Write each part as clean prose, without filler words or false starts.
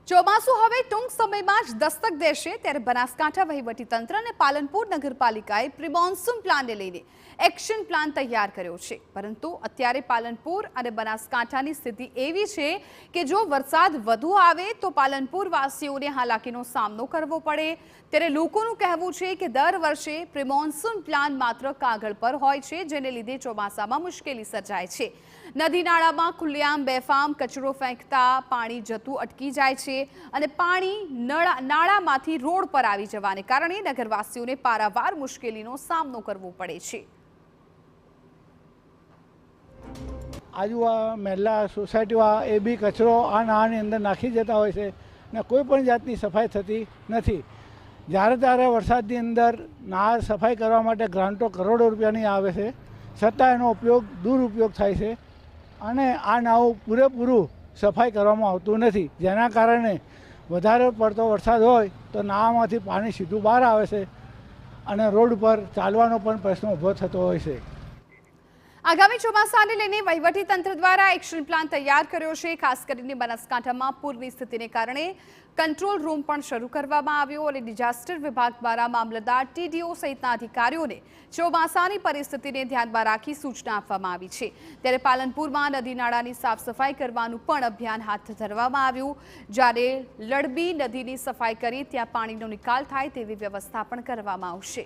ચોમાસું હવે ટૂંક સમયમાં જ દસ્તક દેશે ત્યારે બનાસકાંઠા વહીવટીતંત્ર અને પાલનપુર નગરપાલિકાએ પ્રી-મોન્સૂન પ્લાનને લઈને એક્શન પ્લાન તૈયાર કર્યો છે, પરંતુ અત્યારે પાલનપુર અને બનાસકાંઠાની સ્થિતિ એવી છે કે જો વરસાદ વધુ આવે તો પાલનપુર વાસીઓને હાલાકીનો સામનો કરવો પડે। ત્યારે લોકોનું કહેવું છે કે દર વર્ષે પ્રી-મોન્સૂન પ્લાન માત્ર કાગળ પર હોય છે, જેને લીધે ચોમાસામાં મુશ્કેલી સર્જાય છે। નદી નાળામાં ખુલ્લેઆમ બેફામ કચરો ફેંકતા પાણી જતું અટકી જાય છે અને પાણી નાળામાંથી રોડ પર આવી જવાને કારણે નગરવાસીઓને પારાવાર મુશ્કેલીનો સામનો કરવો પડે છે। આજુ મહેલા સોસાયટીઓ એ બી કચરો આ નાળાની અંદર નાખી જતા હોય છે ને કોઈ પણ જાતની સફાઈ થતી નથી। જ્યારે ત્યારે વરસાદની અંદર નાળ સફાઈ કરવા માટે ગ્રાન્ટો કરોડો રૂપિયાની આવે છે, છતાં એનો દુરુપયોગ થાય છે અને આ નાળું પૂરેપૂરું સફાઈ કરવામાં આવતું નથી, જેના કારણે વધારે પડતો વરસાદ હોય તો નાળામાંથી પાણી સીધું બહાર આવે છે અને રોડ પર ચાલવાનો પણ પ્રશ્ન ઊભો થતો હોય છે। આગામી ચોમાસાને લઈને વહીવટીતંત્ર દ્વારા એક્શન પ્લાન તૈયાર કર્યો છે। ખાસ કરીને બનાસકાંઠામાં પૂરની સ્થિતિને કારણે કંટ્રોલ રૂમ પણ શરૂ કરવામાં આવ્યો અને ડિઝાસ્ટર વિભાગ દ્વારા મામલતદાર, ટીડીઓ સહિતના અધિકારીઓને ચોમાસાની પરિસ્થિતિને ધ્યાનમાં રાખી સૂચના આપવામાં આવી છે। ત્યારે પાલનપુરમાં નદી નાળાની સાફ સફાઈ કરવાનું પણ અભિયાન હાથ ધરવામાં આવ્યું, જ્યારે લડબી નદીની સફાઈ કરી ત્યાં પાણીનો નિકાલ થાય તેવી વ્યવસ્થા પણ કરવામાં આવશે।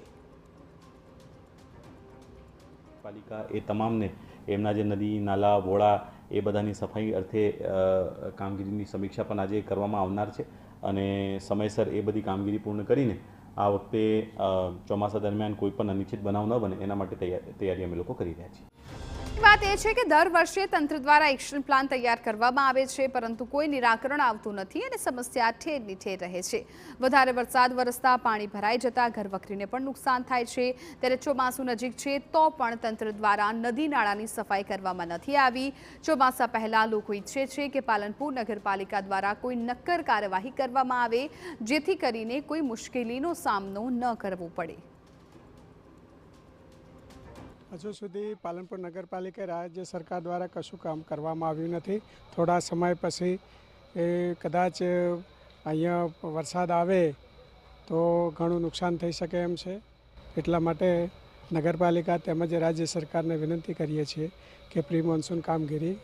પાલિકા એ તમામને એમના જે નદી નાલા વોળા એ બધાની સફાઈ અર્થે કામગીરીની સમીક્ષા પણ આજે કરવામાં આવનાર છે અને સમયસર એ બધી કામગીરી પૂર્ણ કરીને આ વખતે ચોમાસા દરમિયાન કોઈ પણ અનિચ્છિત બનાવ ન બને એના માટે તૈયારી અમે લોકો કરી રહ્યા છીએ। વાત એ છે કે દર વર્ષે તંત્ર દ્વારા એક્શન પ્લાન તૈયાર કરવામાં આવે છે, પરંતુ કોઈ નિરાકરણ આવતું નથી અને સમસ્યા ઠેરની ઠેર રહે છે। વધારે વરસાદ વરસતા પાણી ભરાઈ જતા ઘરવખરીને પણ નુકસાન થાય છે। ત્યારે ચોમાસું નજીક છે તો પણ તંત્ર દ્વારા નદી નાળાની સફાઈ કરવામાં નથી આવી। ચોમાસા પહેલા લોકો ઈચ્છે છે કે પાલનપુર નગરપાલિકા દ્વારા કોઈ નક્કર કાર્યવાહી કરવામાં આવે, જેથી કરીને કોઈ મુશ્કેલીનો સામનો ન કરવો પડે। હજુ સુધી પાલનપુર નગરપાલિકા રાજ્ય સરકાર દ્વારા કશું કામ કરવામાં આવ્યું નથી। થોડા સમય પછી કદાચ અહીંયા વરસાદ આવે તો ઘણું નુકસાન થઈ શકે એમ છે, એટલા માટે નગરપાલિકા તેમજ રાજ્ય સરકારને વિનંતી કરીએ છીએ કે પ્રી મોન્સૂન કામગીરી